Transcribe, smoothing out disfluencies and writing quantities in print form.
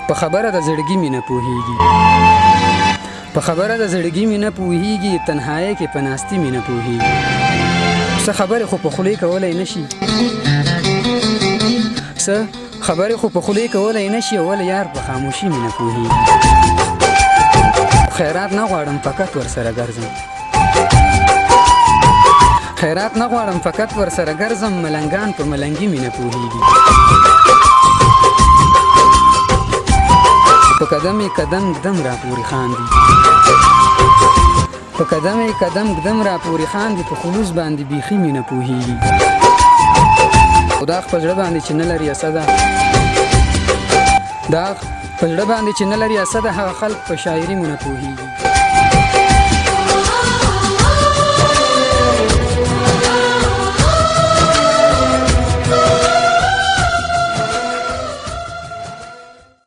په خبره د زړګي مې نه پوهېږي په خبره د زړګي مې نه پوهېږي تنهایۍ کې په ناستي مې نه پوهېږي څه خبرې خو په خولې کولی نه شي څه خبرې خو په خولې کولی نه شي ولې یار په خاموشي مې نه پوهېږي خیرات نه غواړم فقط ورسره ګرځم خیرات نه غواړم فقط ورسره ګرځم ملنګان په ملنګي مې نه پوهېږي په قدم یې قدم ږدم را پورې خاندي په قدم یې قدم ږدم را پورې خاندي په خلوص باندې بیخي مې نه پوهېږي او داغ په زړه باندې چې نه لري اسده داغ په زړه باندې چې نه لري اسده هغه خلک په شاعري مې نه پوهېږي